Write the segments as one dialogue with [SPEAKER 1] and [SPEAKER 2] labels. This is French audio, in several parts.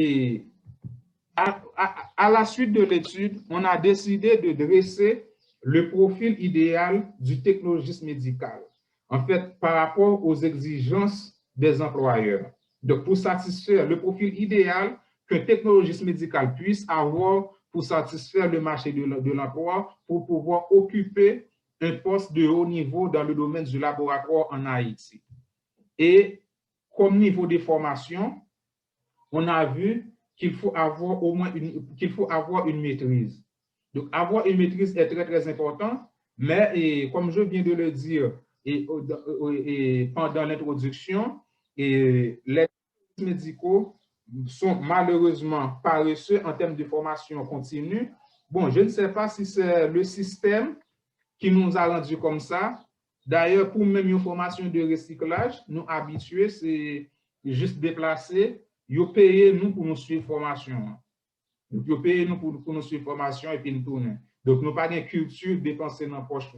[SPEAKER 1] Et à la suite de l'étude, on a décidé de dresser le profil idéal du technologiste médical, en fait, par rapport aux exigences des employeurs. Donc, pour satisfaire le profil idéal qu'un technologiste médical puisse avoir pour satisfaire le marché de l'emploi, pour pouvoir occuper un poste de haut niveau dans le domaine du laboratoire en Haïti. Et comme niveau de formation, on a vu qu'il faut avoir au moins une maîtrise. Donc, avoir une maîtrise est très, très important, mais comme je viens de le dire pendant l'introduction, les médicaux sont malheureusement paresseux en termes de formation continue. Bon, je ne sais pas si c'est le système qui nous a rendu comme ça. D'ailleurs, pour même une formation de recyclage, nous habitués, c'est juste déplacer, ils payent nous pour nous suivre formation. Donc, ils payent nous pour nous suivre formation et puis nous tourner. Donc, nous n'avons pas de culture de dépenser dans la poche.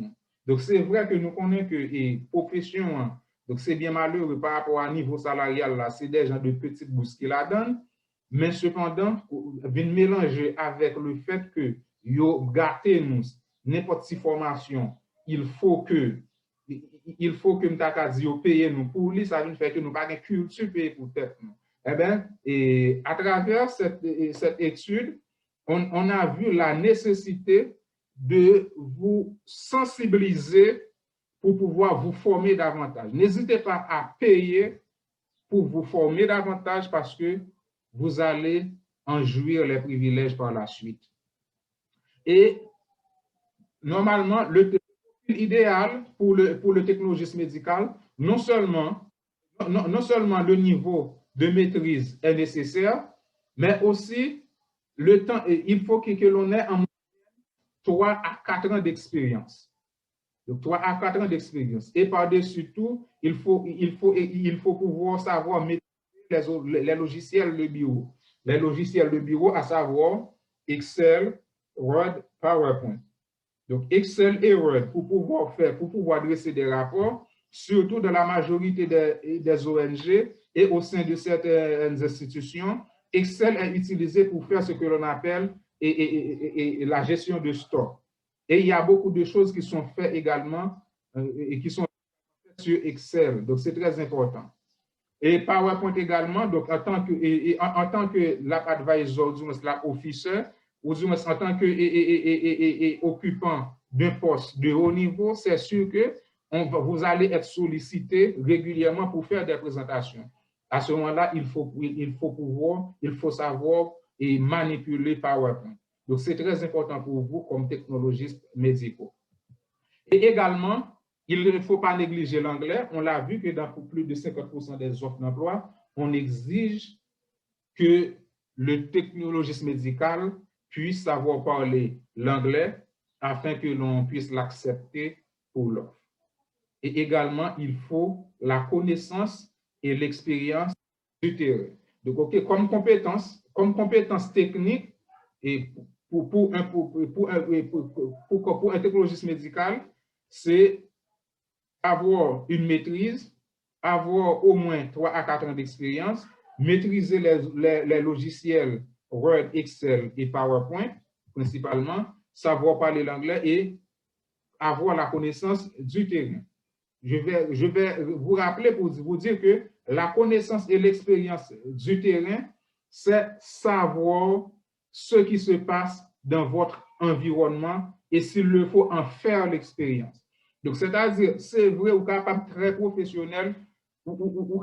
[SPEAKER 1] Donc, c'est vrai que nous connaissons que les professions, donc c'est bien malheureux par rapport à niveau salarial, là, c'est des gens de petites bourses qui la donnent, mais cependant, venir mélanger avec le fait que ils gâté nous, n'importe quelle formation, il faut que nous payions nous pour lui, ça veut faire que nous n'avons pas de culture payée pour tête. Eh bien, et à travers cette étude, on a vu la nécessité de vous sensibiliser pour pouvoir vous former davantage. N'hésitez pas à payer pour vous former davantage parce que vous allez en jouir les privilèges par la suite. Et normalement, le idéal pour le technologiste médical, non seulement le niveau de maîtrise est nécessaire, mais aussi le temps, il faut que l'on ait en moyenne 3 à 4 ans d'expérience. Donc, 3 à 4 ans d'expérience. Et par-dessus tout, il faut pouvoir savoir maîtriser les logiciels de bureau. Les logiciels de bureau, à savoir Excel, Word, PowerPoint. Donc, Excel et Word, pour pouvoir dresser des rapports, surtout dans la majorité des ONG et au sein de certaines institutions, Excel est utilisé pour faire ce que l'on appelle la gestion de stock. Et il y a beaucoup de choses qui sont faites également et qui sont faites sur Excel. Donc, c'est très important. Et PowerPoint également, donc en tant que lab advisor, du moins lab officer, ou du moins en tant que occupant d'un poste de haut niveau, c'est sûr que vous allez être sollicité régulièrement pour faire des présentations. À ce moment-là, il faut savoir et manipuler PowerPoint. Donc, c'est très important pour vous comme technologistes médicaux. Et également, il ne faut pas négliger l'anglais. On l'a vu que dans plus de 50% des offres d'emploi, on exige que le technologiste médical puisse savoir parler l'anglais afin que l'on puisse l'accepter pour l'offre. Et également, il faut la connaissance et l'expérience du terrain. Donc, OK, comme compétence technique, et pour un technologiste médical, c'est avoir une maîtrise, avoir au moins 3 à 4 ans d'expérience, maîtriser les logiciels Word, Excel et PowerPoint, principalement, savoir parler l'anglais et avoir la connaissance du terrain. Je vais vous rappeler pour vous dire que la connaissance et l'expérience du terrain, c'est savoir ce qui se passe dans votre environnement et s'il le faut en faire l'expérience. Donc, c'est-à-dire, c'est vrai, ou capable très professionnel, ou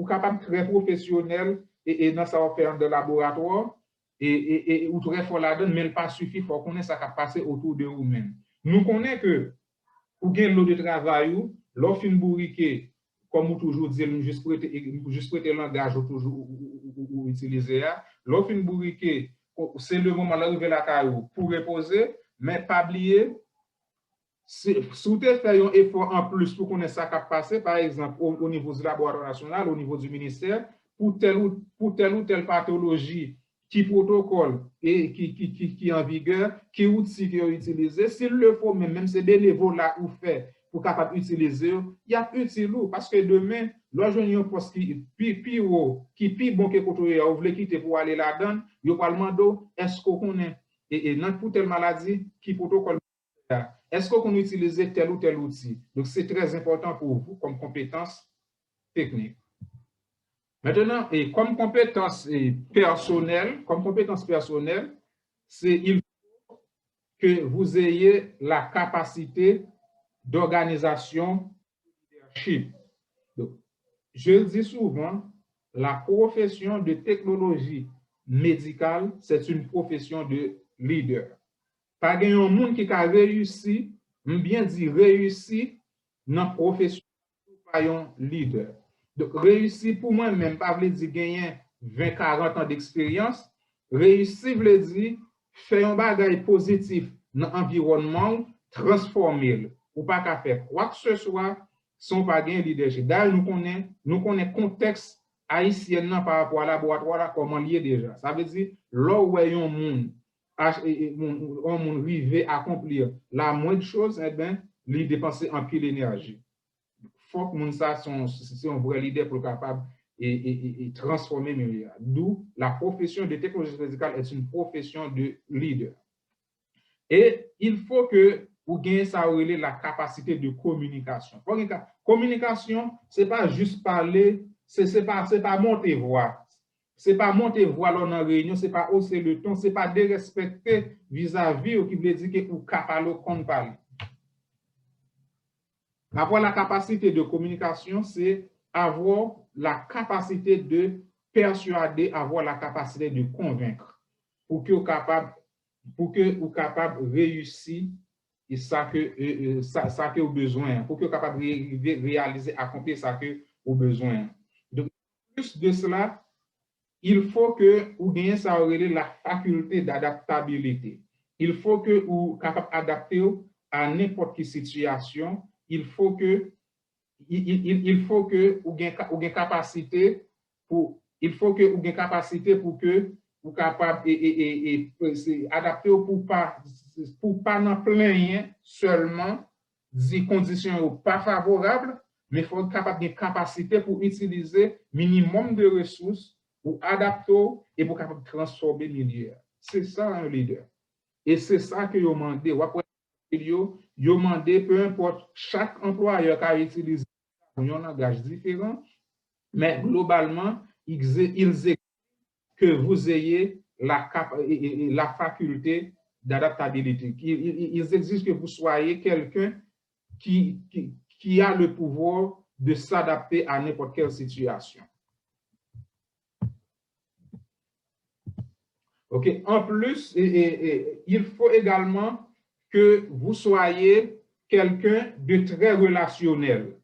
[SPEAKER 1] capable très professionnel et dans sa faire de laboratoire, ou très fort là-dedans, mais il pas suffit, il faut connaître ça qui a passé autour de vous-même. Nous connaissons que pour gagner l'eau de travail, l'offre une bourriquet, comme vous toujours dit, nous juste prêter le langage ou toujours utiliser. L'offre une bourriquet, c'est le moment d'arriver à la caillou pour reposer, mais pas oublier. Si vous faites un effort en plus pour connaître ça qui a passé, par exemple, au niveau du laboratoire national, au niveau du ministère, pour telle ou telle pathologie, qui protocole et qui est en vigueur, qui outil qui est utilisé, s'il le faut, même c'est bénévole là ou fait pour capable d'utiliser, il y a utile parce que demain, lorsque vous avez un poste qui plus haut, qui plus bon que côté vous voulez quitter pour aller là-dedans, vous parlez demander est-ce qu'on connaît et dans pour telle maladie qui protocole est-ce qu'on utilise tel ou tel outil. Donc c'est très important pour vous comme compétence technique. Maintenant, et comme compétence personnelle, c'est il faut que vous ayez la capacité d'organisation leadership. Donc, je le dis souvent, la profession de technologie médicale, c'est une profession de leader. Pas de monde qui a réussi, bien dit réussi, dans la profession de leader. Donc, réussir pour moi-même, pas veut dire gagner 20-40 ans d'expérience. Réussir veut dire faire un bagage positif dans l'environnement, transformer. Ou pas qu'à faire quoi que ce soit sans pas gagner leadership. D'ailleurs, nous connaissons le contexte haïtien par rapport à laboratoire, comment lié déjà. Ça veut dire, là où il y a un monde, on arrive à accomplir la moindre chose, eh bien, lui dépenser en pile d'énergie. Faut que ça c'est un vrai leader pour capable et transformer le milieu. D'où la profession de technologie médicale est une profession de leader. Et il faut que vous gagnez ça la capacité de communication. Communication, c'est pas juste parler, c'est pas monter voix. C'est pas monter voix dans une réunion, c'est pas hausser le ton, c'est pas dérespecter vis-à-vis qui veut dire que vous capable qu'on parle. Avoir la capacité de communication, c'est avoir la capacité de persuader, avoir la capacité de convaincre pour que vous capable de réussir et ça que vous besoin, pour que vous capable de réaliser, accomplir ça que vous besoin. Donc, plus de cela, il faut que vous ayez ça la faculté d'adaptabilité. Il faut que vous capable d'adapter à n'importe quelle situation. Il faut que vous ayez capacité pour que vous capable adapter pour pas n'en plein seulement des conditions pas favorables, mais il faut être capable de capacité pour utiliser minimum de ressources pour adapter et pour capable transformer le milieu. C'est ça un leader. Et c'est ça que vous demandez. Vous demandez, peu importe, chaque employeur qui a utilisé un langage différent, mais globalement, ils exigent que vous ayez la faculté d'adaptabilité. Ils exigent que vous soyez quelqu'un qui a le pouvoir de s'adapter à n'importe quelle situation. OK. En plus, il faut également que vous soyez quelqu'un de très relationnel.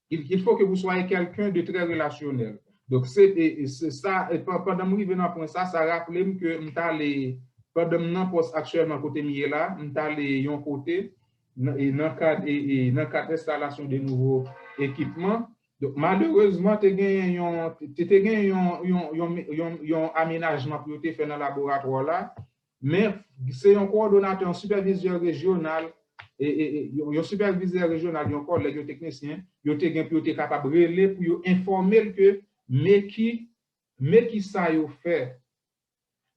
[SPEAKER 1] Il faut que vous soyez quelqu'un de très relationnel. Donc, c'est ça, pendant que je venais à ça, ça rappelait que pendant que je poste actuellement côté là, je suis allé un côté, dans le cadre d'installation de nouveaux équipements. Donc, malheureusement, tu as un aménagement pour te faire dans le laboratoire là, mais c'est un coordonnateur, un superviseur régional, et un superviseur régional, un collègue technicien, il est capable de relayer pour informer que mais qui ça y fait.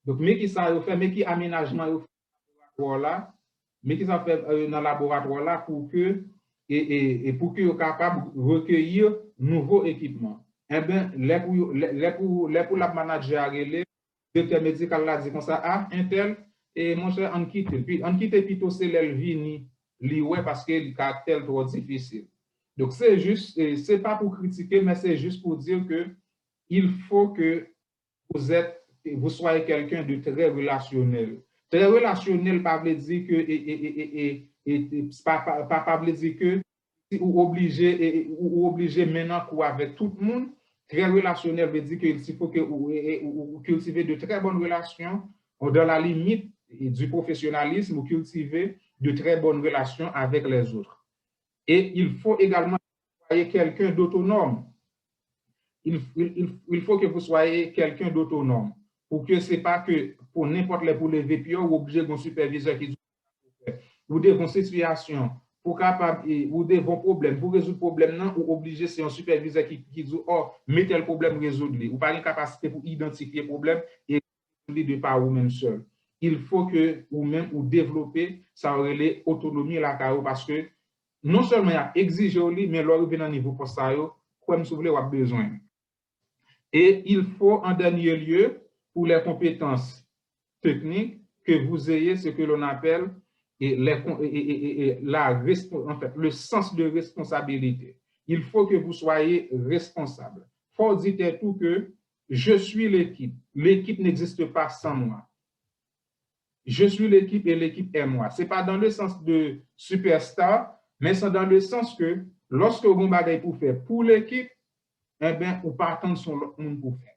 [SPEAKER 1] Donc, mais qui ça y fait, mais qui aménagement y fait là, mais qui ça fait dans le laboratoire là pour que pour que soient capable de recueillir nouveaux équipements. Eh bien, pour la manager, le directeur médical là dit comme ça, ah, un tel, et mon cher, on quitte. Puis, on quitte plutôt c'est l'elvini, parce que le caractère est trop difficile. Donc, c'est juste, c'est pas pour critiquer, mais c'est juste pour dire que il faut que vous soyez quelqu'un de très relationnel. Très relationnel, pas veut dire que, pas veut dire que, ou obligé maintenant quoi avec tout le monde. Très relationnel veut dire qu'il faut que vous cultivez de très bonnes relations dans la limite du professionnalisme, ou cultiver de très bonnes relations avec les autres. Et il faut également soyez quelqu'un d'autonome. Il faut que vous soyez quelqu'un d'autonome. Pour que ce n'est pas que pour n'importe les VPO, vous obligez un superviseur qui ou des situations pour capable ou des bons problèmes, pour résoudre problème non, ou obligé c'est un superviseur qui dit oh, mettez le problème résoudre ou pas une capacité pour identifier le problème et résoudre de par vous-même seul. Il faut que vous-même ou développer ça aurait autonomie la carrière parce que non seulement il y a exigé mais leur vient à niveau pour ça comme si vous voulez avoir besoin. Et il faut en dernier lieu pour les compétences techniques que vous ayez ce que l'on appelle en fait, le sens de responsabilité. Il faut que vous soyez responsable. Il faut dire tout que je suis l'équipe. L'équipe n'existe pas sans moi. Je suis l'équipe et l'équipe est moi. Ce n'est pas dans le sens de superstar, mais c'est dans le sens que lorsque vous avez pour faire pour l'équipe, eh bien, vous partez de son monde pour faire.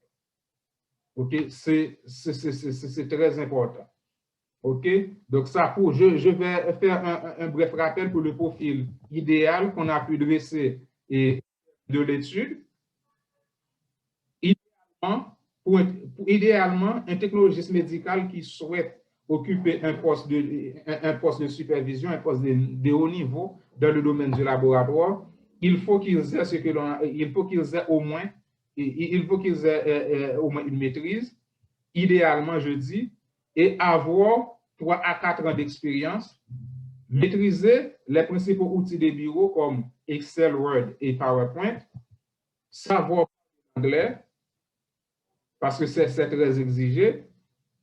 [SPEAKER 1] OK? C'est très important. OK? Donc, ça, je vais faire un bref rappel pour le profil idéal qu'on a pu dresser et de l'étude. Idéalement, un technologiste médical qui souhaite occuper un poste de supervision, un poste de haut niveau dans le domaine du laboratoire, il faut qu'ils aient ce que l'on, il faut qu'ils aient au moins, au moins une maîtrise, idéalement, je dis, et avoir 3 à 4 ans d'expérience, maîtriser les principaux outils de bureau comme Excel, Word et PowerPoint, savoir anglais, parce que c'est très exigé,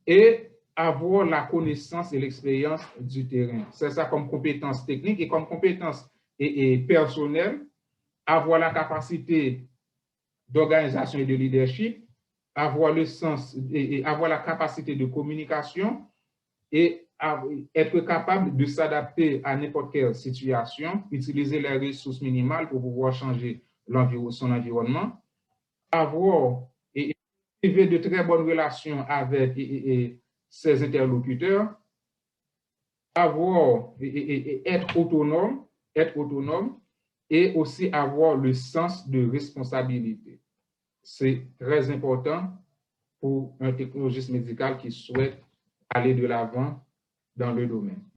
[SPEAKER 1] et avoir la connaissance et l'expérience du terrain. C'est ça comme compétence technique et comme compétence personnelle, avoir la capacité d'organisation et de leadership, avoir le sens et avoir la capacité de communication et être capable de s'adapter à n'importe quelle situation, utiliser les ressources minimales pour pouvoir changer son environnement, avoir de très bonnes relations avec ses interlocuteurs, avoir être autonome et aussi avoir le sens de responsabilité. C'est très important pour un technologiste médical qui souhaite aller de l'avant dans le domaine.